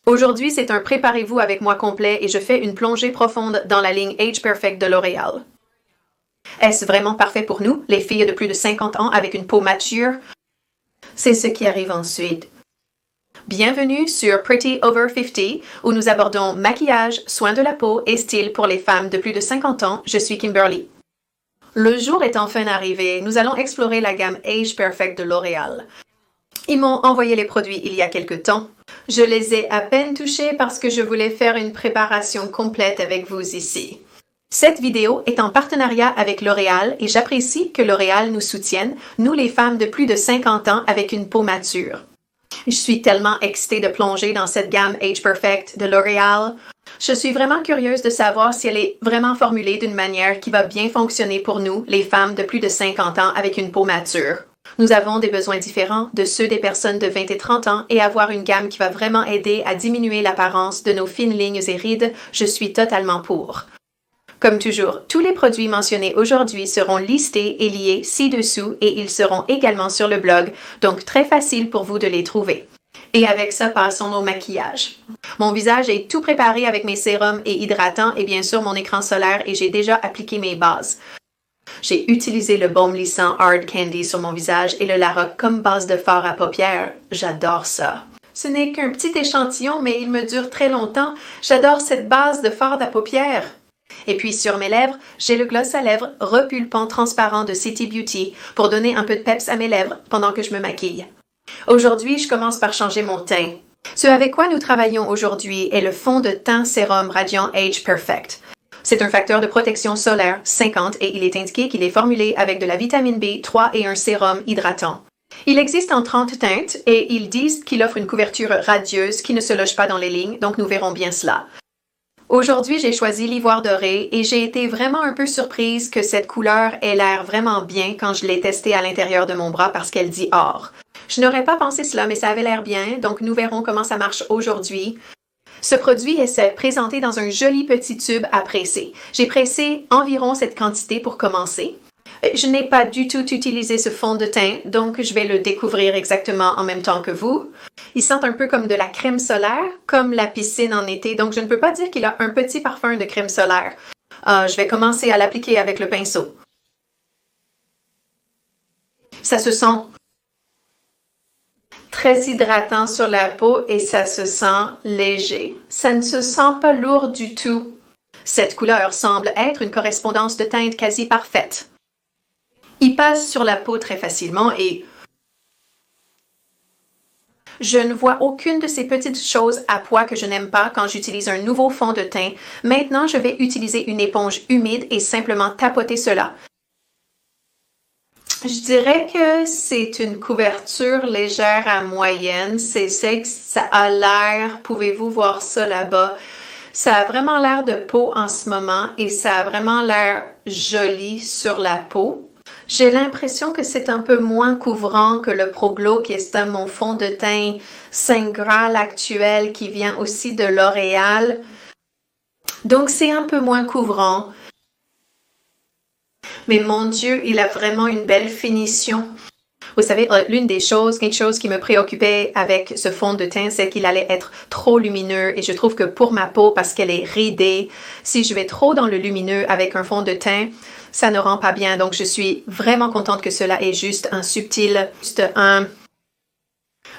Aujourd'hui, c'est un préparez-vous avec moi complet et je fais une plongée profonde dans la ligne Age Perfect de L'Oréal. Est-ce vraiment parfait pour nous, les filles de plus de 50 ans avec une peau mature? C'est ce qui arrive ensuite. Bienvenue sur Pretty Over 50, où nous abordons maquillage, soins de la peau et style pour les femmes de plus de 50 ans. Je suis Kimberly. Le jour est enfin arrivé. Nous allons explorer la gamme Age Perfect de L'Oréal. Ils m'ont envoyé les produits il y a quelque temps. Je les ai à peine touchés parce que je voulais faire une préparation complète avec vous ici. Cette vidéo est en partenariat avec L'Oréal et j'apprécie que L'Oréal nous soutienne, nous les femmes de plus de 50 ans avec une peau mature. Je suis tellement excitée de plonger dans cette gamme Age Perfect de L'Oréal. Je suis vraiment curieuse de savoir si elle est vraiment formulée d'une manière qui va bien fonctionner pour nous, les femmes de plus de 50 ans avec une peau mature. Nous avons des besoins différents de ceux des personnes de 20 et 30 ans et avoir une gamme qui va vraiment aider à diminuer l'apparence de nos fines lignes et rides, je suis totalement pour. Comme toujours, tous les produits mentionnés aujourd'hui seront listés et liés ci-dessous et ils seront également sur le blog, donc très facile pour vous de les trouver. Et avec ça, passons au maquillage. Mon visage est tout préparé avec mes sérums et hydratants et bien sûr mon écran solaire et j'ai déjà appliqué mes bases. J'ai utilisé le baume lissant Hard Candy sur mon visage et le Larok comme base de fard à paupières. J'adore ça. Ce n'est qu'un petit échantillon, mais il me dure très longtemps. J'adore cette base de fard à paupières. Et puis sur mes lèvres, j'ai le gloss à lèvres repulpant transparent de City Beauty pour donner un peu de peps à mes lèvres pendant que je me maquille. Aujourd'hui, je commence par changer mon teint. Ce avec quoi nous travaillons aujourd'hui est le fond de teint sérum Radiant Age Perfect. C'est un facteur de protection solaire 50 et il est indiqué qu'il est formulé avec de la vitamine B3 et un sérum hydratant. Il existe en 30 teintes et ils disent qu'il offre une couverture radieuse qui ne se loge pas dans les lignes, donc nous verrons bien cela. Aujourd'hui, j'ai choisi l'ivoire doré et j'ai été vraiment un peu surprise que cette couleur ait l'air vraiment bien quand je l'ai testée à l'intérieur de mon bras parce qu'elle dit or. Je n'aurais pas pensé cela, mais ça avait l'air bien, donc nous verrons comment ça marche aujourd'hui. Ce produit est présenté dans un joli petit tube à presser. J'ai pressé environ cette quantité pour commencer. Je n'ai pas du tout utilisé ce fond de teint, donc je vais le découvrir exactement en même temps que vous. Il sent un peu comme de la crème solaire, comme la piscine en été, donc je ne peux pas dire qu'il a un petit parfum de crème solaire. Je vais commencer à l'appliquer avec le pinceau. Ça se sent très hydratant sur la peau et ça se sent léger. Ça ne se sent pas lourd du tout. Cette couleur semble être une correspondance de teinte quasi parfaite. Il passe sur la peau très facilement et je ne vois aucune de ces petites choses à poids que je n'aime pas quand j'utilise un nouveau fond de teint. Maintenant, je vais utiliser une éponge humide et simplement tapoter cela. Je dirais que c'est une couverture légère à moyenne. C'est que ça a l'air, pouvez-vous voir ça là-bas? Ça a vraiment l'air de peau en ce moment et ça a vraiment l'air joli sur la peau. J'ai l'impression que c'est un peu moins couvrant que le Pro Glow qui est mon fond de teint Saint Graal actuel qui vient aussi de L'Oréal. Donc c'est un peu moins couvrant. Mais mon Dieu, il a vraiment une belle finition. Vous savez, quelque chose qui me préoccupait avec ce fond de teint, c'est qu'il allait être trop lumineux. Et je trouve que pour ma peau, parce qu'elle est ridée, si je vais trop dans le lumineux avec un fond de teint, ça ne rend pas bien. Donc, je suis vraiment contente que cela est juste un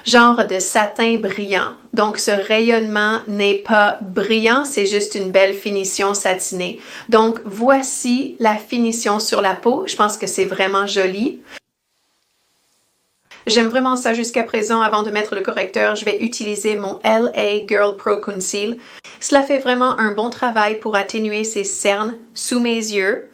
genre de satin brillant. Donc, ce rayonnement n'est pas brillant, c'est juste une belle finition satinée. Donc, voici la finition sur la peau. Je pense que c'est vraiment joli. J'aime vraiment ça jusqu'à présent. Avant de mettre le correcteur, je vais utiliser mon LA Girl Pro Conceal. Cela fait vraiment un bon travail pour atténuer ces cernes sous mes yeux.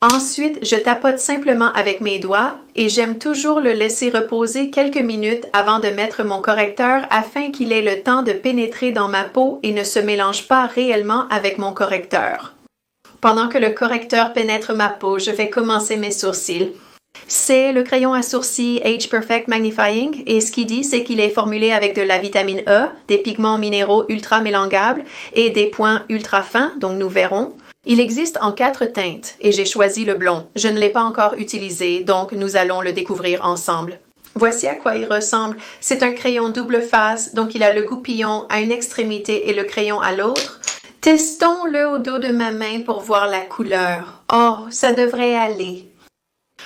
Ensuite, je tapote simplement avec mes doigts et j'aime toujours le laisser reposer quelques minutes avant de mettre mon correcteur afin qu'il ait le temps de pénétrer dans ma peau et ne se mélange pas réellement avec mon correcteur. Pendant que le correcteur pénètre ma peau, je vais commencer mes sourcils. C'est le crayon à sourcils Age Perfect Magnifying et ce qu'il dit, c'est qu'il est formulé avec de la vitamine E, des pigments minéraux ultra mélangables et des points ultra fins, donc nous verrons. Il existe en 4 teintes et j'ai choisi le blond. Je ne l'ai pas encore utilisé, donc nous allons le découvrir ensemble. Voici à quoi il ressemble. C'est un crayon double face, donc il a le goupillon à une extrémité et le crayon à l'autre. Testons-le au dos de ma main pour voir la couleur. Oh, ça devrait aller.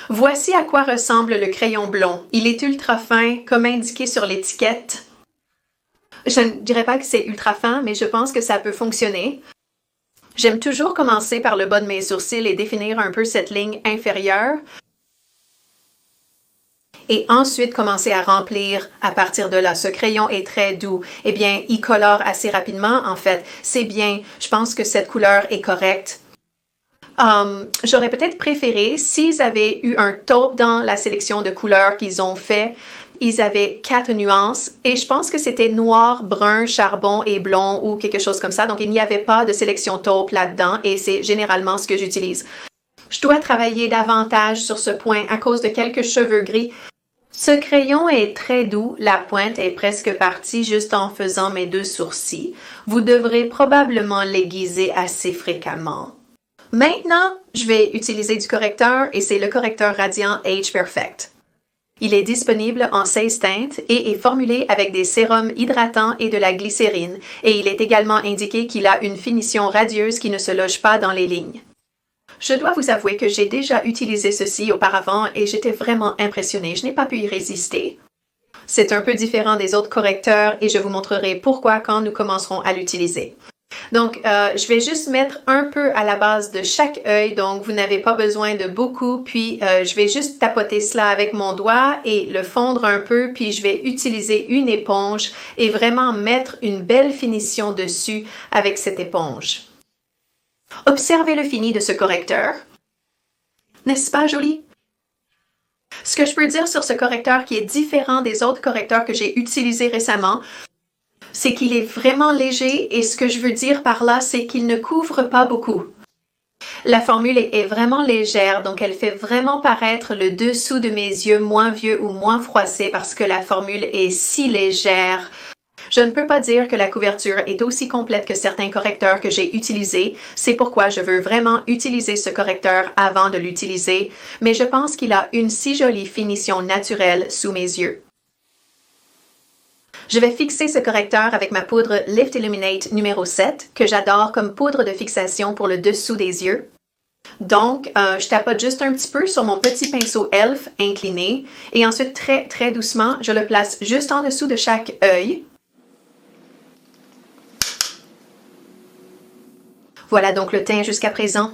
Voici à quoi ressemble le crayon blond. Il est ultra fin, comme indiqué sur l'étiquette. Je ne dirais pas que c'est ultra fin, mais je pense que ça peut fonctionner. J'aime toujours commencer par le bas de mes sourcils et définir un peu cette ligne inférieure. Et ensuite commencer à remplir à partir de là. Ce crayon est très doux. Eh bien, il colore assez rapidement, en fait. C'est bien. Je pense que cette couleur est correcte. J'aurais peut-être préféré, s'ils avaient eu un taupe dans la sélection de couleurs qu'ils ont fait, ils avaient 4 nuances et je pense que c'était noir, brun, charbon et blond ou quelque chose comme ça. Donc, il n'y avait pas de sélection taupe là-dedans et c'est généralement ce que j'utilise. Je dois travailler davantage sur ce point à cause de quelques cheveux gris. Ce crayon est très doux, la pointe est presque partie juste en faisant mes 2 sourcils. Vous devrez probablement l'aiguiser assez fréquemment. Maintenant, je vais utiliser du correcteur et c'est le correcteur radiant Age Perfect. Il est disponible en 16 teintes et est formulé avec des sérums hydratants et de la glycérine et il est également indiqué qu'il a une finition radieuse qui ne se loge pas dans les lignes. Je dois vous avouer que j'ai déjà utilisé ceci auparavant et j'étais vraiment impressionnée. Je n'ai pas pu y résister. C'est un peu différent des autres correcteurs et je vous montrerai pourquoi quand nous commencerons à l'utiliser. Donc, je vais juste mettre un peu à la base de chaque œil, donc vous n'avez pas besoin de beaucoup, puis je vais juste tapoter cela avec mon doigt et le fondre un peu, puis je vais utiliser une éponge et vraiment mettre une belle finition dessus avec cette éponge. Observez le fini de ce correcteur. N'est-ce pas joli? Ce que je peux dire sur ce correcteur qui est différent des autres correcteurs que j'ai utilisés récemment, c'est qu'il est vraiment léger et ce que je veux dire par là, c'est qu'il ne couvre pas beaucoup. La formule est vraiment légère, donc elle fait vraiment paraître le dessous de mes yeux moins vieux ou moins froissés parce que la formule est si légère. Je ne peux pas dire que la couverture est aussi complète que certains correcteurs que j'ai utilisés. C'est pourquoi je veux vraiment utiliser ce correcteur avant de l'utiliser, mais je pense qu'il a une si jolie finition naturelle sous mes yeux. Je vais fixer ce correcteur avec ma poudre Lift Illuminate numéro 7, que j'adore comme poudre de fixation pour le dessous des yeux. Donc, je tapote juste un petit peu sur mon petit pinceau ELF incliné et ensuite très très doucement, je le place juste en dessous de chaque œil. Voilà donc le teint jusqu'à présent.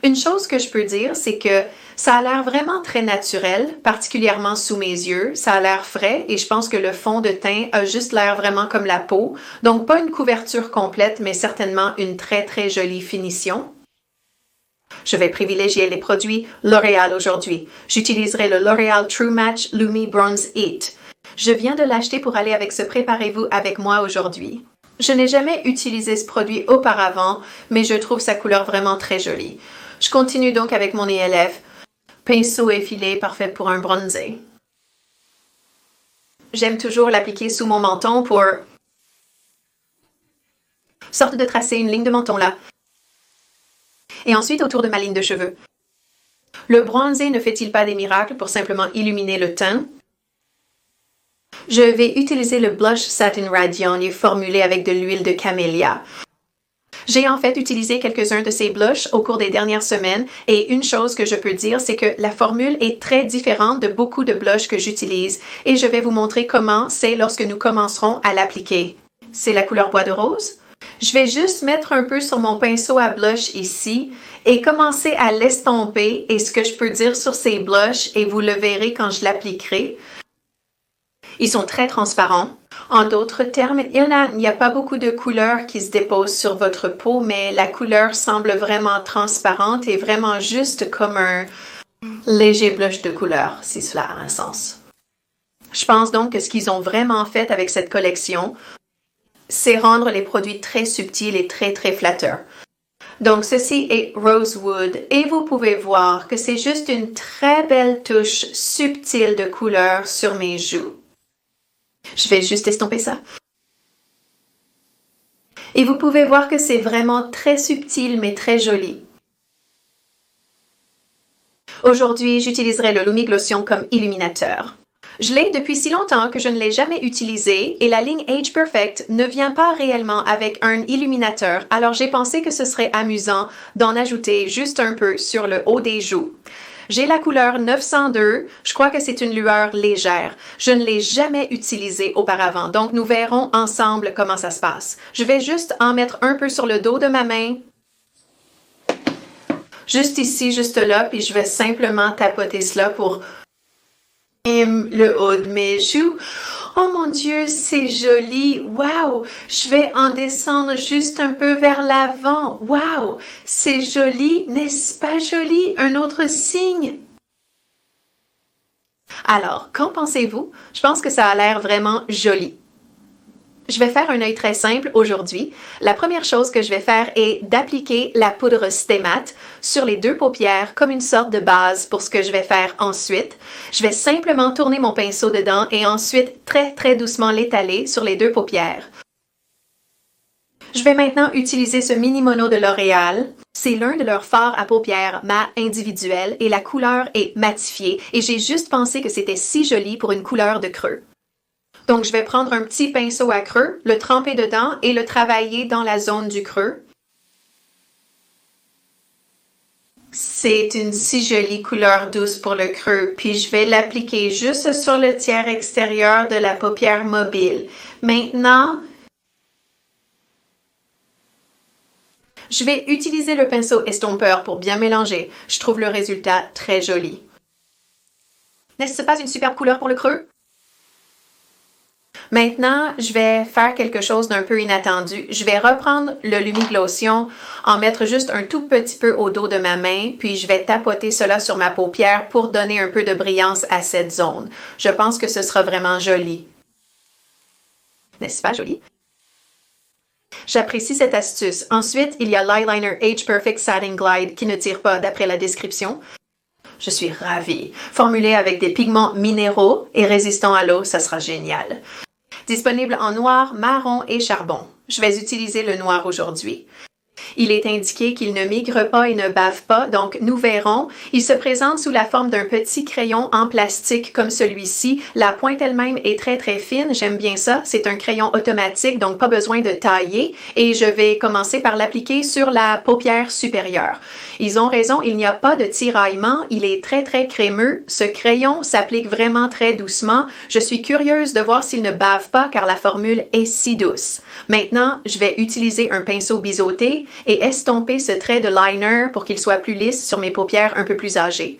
Une chose que je peux dire, c'est que ça a l'air vraiment très naturel, particulièrement sous mes yeux. Ça a l'air frais et je pense que le fond de teint a juste l'air vraiment comme la peau. Donc pas une couverture complète, mais certainement une très très jolie finition. Je vais privilégier les produits L'Oréal aujourd'hui. J'utiliserai le L'Oréal True Match Lumi Bronze Heat. Je viens de l'acheter pour aller avec ce Préparez-vous avec moi aujourd'hui. Je n'ai jamais utilisé ce produit auparavant, mais je trouve sa couleur vraiment très jolie. Je continue donc avec mon ELF. Pinceau effilé, parfait pour un bronzé. J'aime toujours l'appliquer sous mon menton pour sorte de tracer une ligne de menton là. Et ensuite autour de ma ligne de cheveux. Le bronzé ne fait-il pas des miracles pour simplement illuminer le teint? Je vais utiliser le Blush Satin Radiant, il est formulé avec de l'huile de camélia. J'ai en fait utilisé quelques-uns de ces blushs au cours des dernières semaines et une chose que je peux dire, c'est que la formule est très différente de beaucoup de blushs que j'utilise et je vais vous montrer comment c'est lorsque nous commencerons à l'appliquer. C'est la couleur bois de rose. Je vais juste mettre un peu sur mon pinceau à blush ici et commencer à l'estomper et ce que je peux dire sur ces blushs, et vous le verrez quand je l'appliquerai, ils sont très transparents. En d'autres termes, il n'y a pas beaucoup de couleurs qui se déposent sur votre peau, mais la couleur semble vraiment transparente et vraiment juste comme un léger blush de couleur, si cela a un sens. Je pense donc que ce qu'ils ont vraiment fait avec cette collection, c'est rendre les produits très subtils et très très flatteurs. Donc ceci est Rosewood et vous pouvez voir que c'est juste une très belle touche subtile de couleur sur mes joues. Je vais juste estomper ça. Et vous pouvez voir que c'est vraiment très subtil mais très joli. Aujourd'hui, j'utiliserai le Lumi Glossion comme illuminateur. Je l'ai depuis si longtemps que je ne l'ai jamais utilisé et la ligne Age Perfect ne vient pas réellement avec un illuminateur, alors j'ai pensé que ce serait amusant d'en ajouter juste un peu sur le haut des joues. J'ai la couleur 902, je crois que c'est une lueur légère. Je ne l'ai jamais utilisée auparavant, donc nous verrons ensemble comment ça se passe. Je vais juste en mettre un peu sur le dos de ma main, juste ici, juste là, puis je vais simplement tapoter cela pour le haut de mes joues. Oh mon Dieu, c'est joli. Wow! Je vais en descendre juste un peu vers l'avant. Wow! C'est joli, n'est-ce pas joli? Un autre signe. Alors, qu'en pensez-vous? Je pense que ça a l'air vraiment joli. Je vais faire un œil très simple aujourd'hui. La première chose que je vais faire est d'appliquer la poudre Stay-Mat sur les deux paupières comme une sorte de base pour ce que je vais faire ensuite. Je vais simplement tourner mon pinceau dedans et ensuite très doucement l'étaler sur les deux paupières. Je vais maintenant utiliser ce mini mono de L'Oréal. C'est l'un de leurs fards à paupières mat individuels et la couleur est matifiée et j'ai juste pensé que c'était si joli pour une couleur de creux. Donc, je vais prendre un petit pinceau à creux, le tremper dedans et le travailler dans la zone du creux. C'est une si jolie couleur douce pour le creux, puis je vais l'appliquer juste sur le tiers extérieur de la paupière mobile. Maintenant, je vais utiliser le pinceau estompeur pour bien mélanger. Je trouve le résultat très joli. N'est-ce pas une superbe couleur pour le creux? Maintenant, je vais faire quelque chose d'un peu inattendu. Je vais reprendre le Lumi-Glossion, en mettre juste un tout petit peu au dos de ma main, puis je vais tapoter cela sur ma paupière pour donner un peu de brillance à cette zone. Je pense que ce sera vraiment joli. N'est-ce pas joli? J'apprécie cette astuce. Ensuite, il y a l'eyeliner Age Perfect Satin Glide qui ne tire pas d'après la description. Je suis ravie. Formulé avec des pigments minéraux et résistant à l'eau, ça sera génial. Disponible en noir, marron et charbon. Je vais utiliser le noir aujourd'hui. Il est indiqué qu'il ne migre pas et ne bave pas, donc nous verrons. Il se présente sous la forme d'un petit crayon en plastique comme celui-ci. La pointe elle-même est très fine, j'aime bien ça. C'est un crayon automatique, donc pas besoin de tailler. Et je vais commencer par l'appliquer sur la paupière supérieure. Ils ont raison, il n'y a pas de tiraillement, il est très crémeux. Ce crayon s'applique vraiment très doucement. Je suis curieuse de voir s'il ne bave pas car la formule est si douce. Maintenant, je vais utiliser un pinceau biseauté et estomper ce trait de liner pour qu'il soit plus lisse sur mes paupières un peu plus âgées.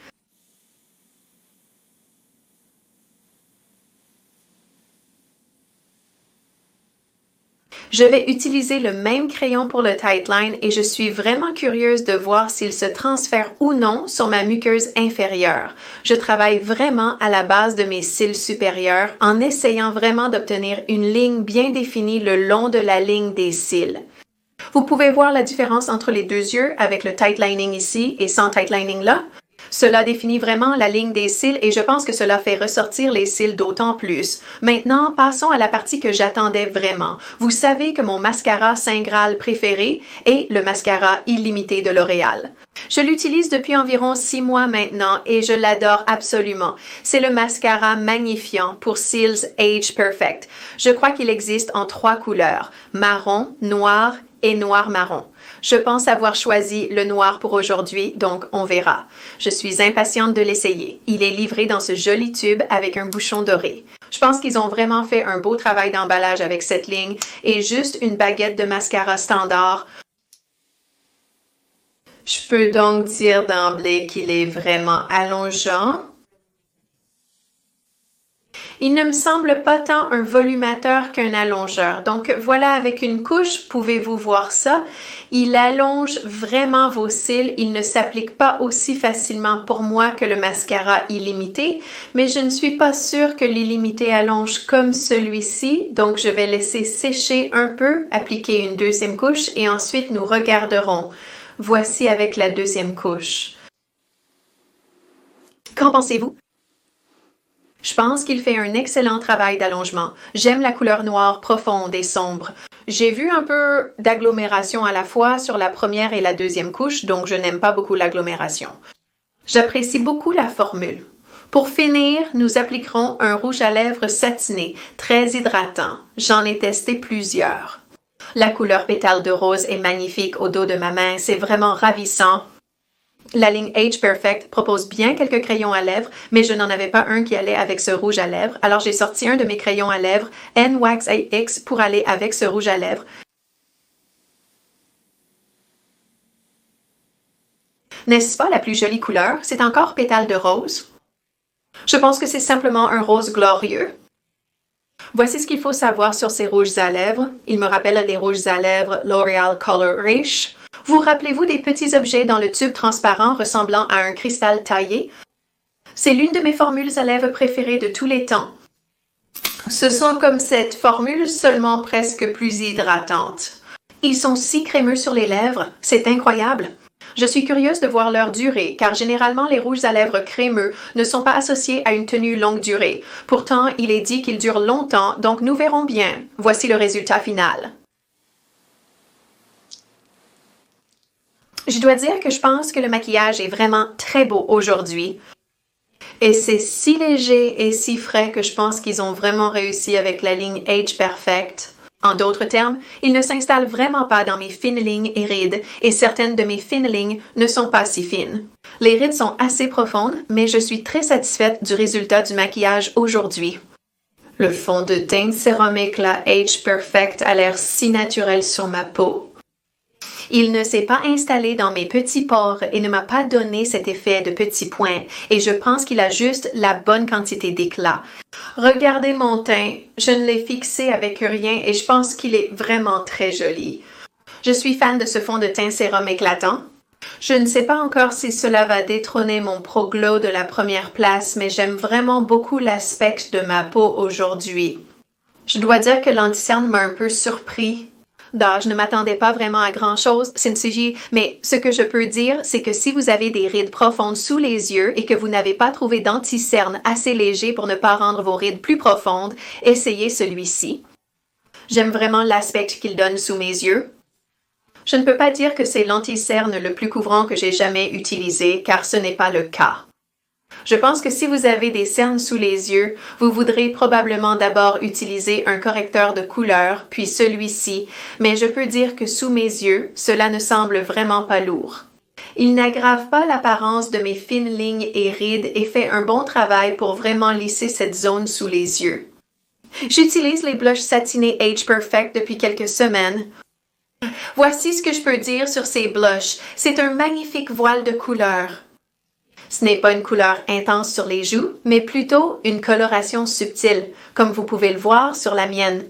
Je vais utiliser le même crayon pour le Tightline et je suis vraiment curieuse de voir s'il se transfère ou non sur ma muqueuse inférieure. Je travaille vraiment à la base de mes cils supérieurs en essayant vraiment d'obtenir une ligne bien définie le long de la ligne des cils. Vous pouvez voir la différence entre les deux yeux avec le tight lining ici et sans tight lining là. Cela définit vraiment la ligne des cils et je pense que cela fait ressortir les cils d'autant plus. Maintenant, passons à la partie que j'attendais vraiment. Vous savez que mon mascara Saint Graal préféré est le mascara illimité de L'Oréal. Je l'utilise depuis environ 6 mois maintenant et je l'adore absolument. C'est le mascara magnifiant pour cils Age Perfect. Je crois qu'il existe en 3 couleurs, marron, noir et noir-marron. Je pense avoir choisi le noir pour aujourd'hui, donc on verra. Je suis impatiente de l'essayer. Il est livré dans ce joli tube avec un bouchon doré. Je pense qu'ils ont vraiment fait un beau travail d'emballage avec cette ligne et juste une baguette de mascara standard. Je peux donc dire d'emblée qu'il est vraiment allongeant. Il ne me semble pas tant un volumateur qu'un allongeur. Donc voilà, avec une couche, pouvez-vous voir ça? Il allonge vraiment vos cils. Il ne s'applique pas aussi facilement pour moi que le mascara illimité, mais je ne suis pas sûre que l'illimité allonge comme celui-ci. Donc je vais laisser sécher un peu, appliquer une deuxième couche et ensuite nous regarderons. Voici avec la deuxième couche. Qu'en pensez-vous? Je pense qu'il fait un excellent travail d'allongement. J'aime la couleur noire profonde et sombre. J'ai vu un peu d'agglomération à la fois sur la première et la deuxième couche, donc je n'aime pas beaucoup l'agglomération. J'apprécie beaucoup la formule. Pour finir, nous appliquerons un rouge à lèvres satiné, très hydratant. J'en ai testé plusieurs. La couleur pétale de rose est magnifique au dos de ma main, c'est vraiment ravissant. La ligne Age Perfect propose bien quelques crayons à lèvres, mais je n'en avais pas un qui allait avec ce rouge à lèvres, alors j'ai sorti un de mes crayons à lèvres, NWAX AX, pour aller avec ce rouge à lèvres. N'est-ce pas la plus jolie couleur? C'est encore pétale de rose. Je pense que c'est simplement un rose glorieux. Voici ce qu'il faut savoir sur ces rouges à lèvres. Ils me rappellent les rouges à lèvres L'Oréal Color Riche. Vous rappelez-vous des petits objets dans le tube transparent ressemblant à un cristal taillé? C'est l'une de mes formules à lèvres préférées de tous les temps. Ce sont comme cette formule, seulement presque plus hydratantes. Ils sont si crémeux sur les lèvres, c'est incroyable. Je suis curieuse de voir leur durée, car généralement les rouges à lèvres crémeux ne sont pas associés à une tenue longue durée. Pourtant, il est dit qu'ils durent longtemps, donc nous verrons bien. Voici le résultat final. Je dois dire que je pense que le maquillage est vraiment très beau aujourd'hui. Et c'est si léger et si frais que je pense qu'ils ont vraiment réussi avec la ligne Age Perfect. En d'autres termes, ils ne s'installent vraiment pas dans mes fines lignes et rides, et certaines de mes fines lignes ne sont pas si fines. Les rides sont assez profondes, mais je suis très satisfaite du résultat du maquillage aujourd'hui. Le fond de teint sérum éclat Age Perfect a l'air si naturel sur ma peau. Il ne s'est pas installé dans mes petits pores et ne m'a pas donné cet effet de petits points, et je pense qu'il a juste la bonne quantité d'éclat. Regardez mon teint, je ne l'ai fixé avec rien et je pense qu'il est vraiment très joli. Je suis fan de ce fond de teint sérum éclatant. Je ne sais pas encore si cela va détrôner mon Pro Glow de la première place, mais j'aime vraiment beaucoup l'aspect de ma peau aujourd'hui. Je dois dire que l'anti-cerne m'a un peu surpris. Je ne m'attendais pas vraiment à grand-chose, Cindy, mais ce que je peux dire, c'est que si vous avez des rides profondes sous les yeux et que vous n'avez pas trouvé d'anti-cerne assez léger pour ne pas rendre vos rides plus profondes, essayez celui-ci. J'aime vraiment l'aspect qu'il donne sous mes yeux. Je ne peux pas dire que c'est l'anti-cerne le plus couvrant que j'ai jamais utilisé, car ce n'est pas le cas. Je pense que si vous avez des cernes sous les yeux, vous voudrez probablement d'abord utiliser un correcteur de couleur, puis celui-ci, mais je peux dire que sous mes yeux, cela ne semble vraiment pas lourd. Il n'aggrave pas l'apparence de mes fines lignes et rides et fait un bon travail pour vraiment lisser cette zone sous les yeux. J'utilise les blushs satinés Age Perfect depuis quelques semaines. Voici ce que je peux dire sur ces blushs. C'est un magnifique voile de couleur. Ce n'est pas une couleur intense sur les joues, mais plutôt une coloration subtile, comme vous pouvez le voir sur la mienne.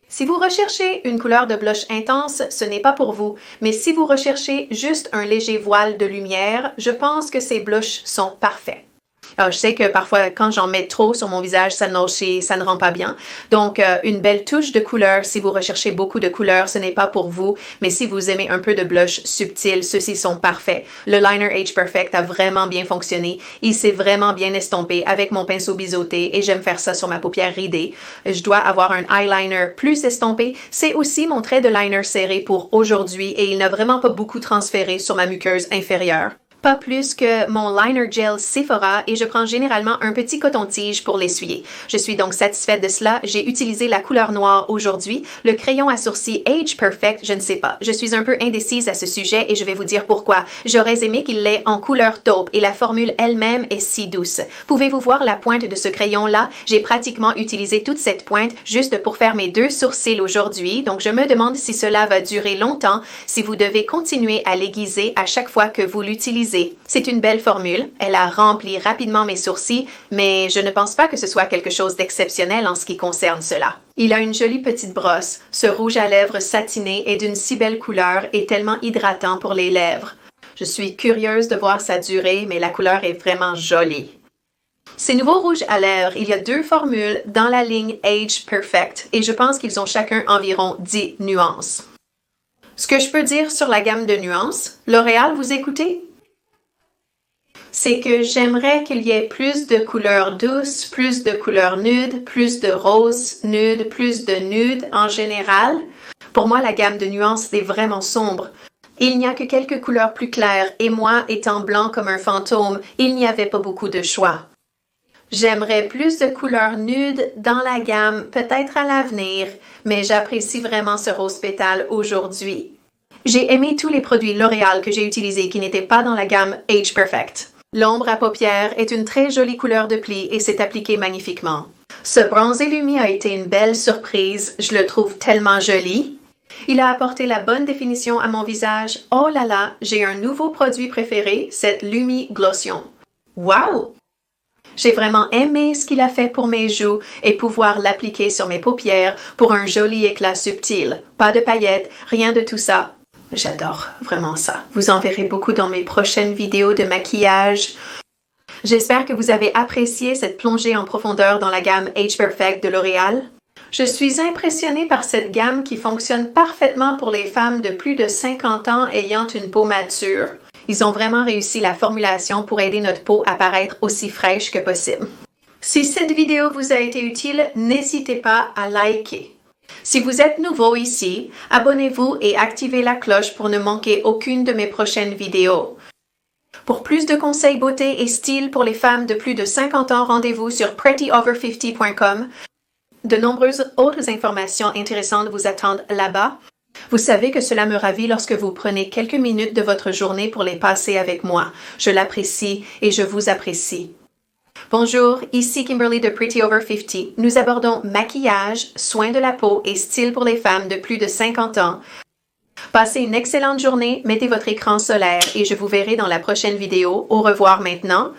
Si vous recherchez une couleur de blush intense, ce n'est pas pour vous, mais si vous recherchez juste un léger voile de lumière, je pense que ces blushs sont parfaits. Alors, je sais que parfois, quand j'en mets trop sur mon visage, ça ne rend pas bien. Donc, une belle touche de couleur, si vous recherchez beaucoup de couleurs, ce n'est pas pour vous. Mais si vous aimez un peu de blush subtil, ceux-ci sont parfaits. Le liner Age Perfect a vraiment bien fonctionné. Il s'est vraiment bien estompé avec mon pinceau biseauté et j'aime faire ça sur ma paupière ridée. Je dois avoir un eyeliner plus estompé. C'est aussi mon trait de liner serré pour aujourd'hui et il n'a vraiment pas beaucoup transféré sur ma muqueuse inférieure. Pas plus que mon liner gel Sephora et je prends généralement un petit coton-tige pour l'essuyer. Je suis donc satisfaite de cela. J'ai utilisé la couleur noire aujourd'hui. Le crayon à sourcils Age Perfect, je ne sais pas. Je suis un peu indécise à ce sujet et je vais vous dire pourquoi. J'aurais aimé qu'il l'ait en couleur taupe et la formule elle-même est si douce. Pouvez-vous voir la pointe de ce crayon-là? J'ai pratiquement utilisé toute cette pointe juste pour faire mes deux sourcils aujourd'hui. Donc je me demande si cela va durer longtemps, si vous devez continuer à l'aiguiser à chaque fois que vous l'utilisez. C'est une belle formule, elle a rempli rapidement mes sourcils, mais je ne pense pas que ce soit quelque chose d'exceptionnel en ce qui concerne cela. Il a une jolie petite brosse, ce rouge à lèvres satiné est d'une si belle couleur et tellement hydratant pour les lèvres. Je suis curieuse de voir sa durée, mais la couleur est vraiment jolie. Ces nouveaux rouges à lèvres, il y a deux formules dans la ligne Age Perfect et je pense qu'ils ont chacun environ 10 nuances. Ce que je peux dire sur la gamme de nuances, L'Oréal, vous écoutez? C'est que j'aimerais qu'il y ait plus de couleurs douces, plus de couleurs nudes, plus de rose nude, plus de nude en général. Pour moi, la gamme de nuances est vraiment sombre. Il n'y a que quelques couleurs plus claires et moi, étant blanc comme un fantôme, il n'y avait pas beaucoup de choix. J'aimerais plus de couleurs nudes dans la gamme, peut-être à l'avenir, mais j'apprécie vraiment ce rose pétale aujourd'hui. J'ai aimé tous les produits L'Oréal que j'ai utilisés qui n'étaient pas dans la gamme Age Perfect. L'ombre à paupières est une très jolie couleur de pli et s'est appliquée magnifiquement. Ce bronzé Lumi a été une belle surprise, je le trouve tellement joli. Il a apporté la bonne définition à mon visage. Oh là là, j'ai un nouveau produit préféré, cette Lumi Glossion. Wow! J'ai vraiment aimé ce qu'il a fait pour mes joues et pouvoir l'appliquer sur mes paupières pour un joli éclat subtil. Pas de paillettes, rien de tout ça. J'adore vraiment ça. Vous en verrez beaucoup dans mes prochaines vidéos de maquillage. J'espère que vous avez apprécié cette plongée en profondeur dans la gamme Age Perfect de L'Oréal. Je suis impressionnée par cette gamme qui fonctionne parfaitement pour les femmes de plus de 50 ans ayant une peau mature. Ils ont vraiment réussi la formulation pour aider notre peau à paraître aussi fraîche que possible. Si cette vidéo vous a été utile, n'hésitez pas à liker. Si vous êtes nouveau ici, abonnez-vous et activez la cloche pour ne manquer aucune de mes prochaines vidéos. Pour plus de conseils beauté et style pour les femmes de plus de 50 ans, rendez-vous sur prettyover50.com. De nombreuses autres informations intéressantes vous attendent là-bas. Vous savez que cela me ravit lorsque vous prenez quelques minutes de votre journée pour les passer avec moi. Je l'apprécie et je vous apprécie. Bonjour, ici Kimberly de Pretty Over 50. Nous abordons maquillage, soins de la peau et style pour les femmes de plus de 50 ans. Passez une excellente journée, mettez votre écran solaire et je vous verrai dans la prochaine vidéo. Au revoir maintenant.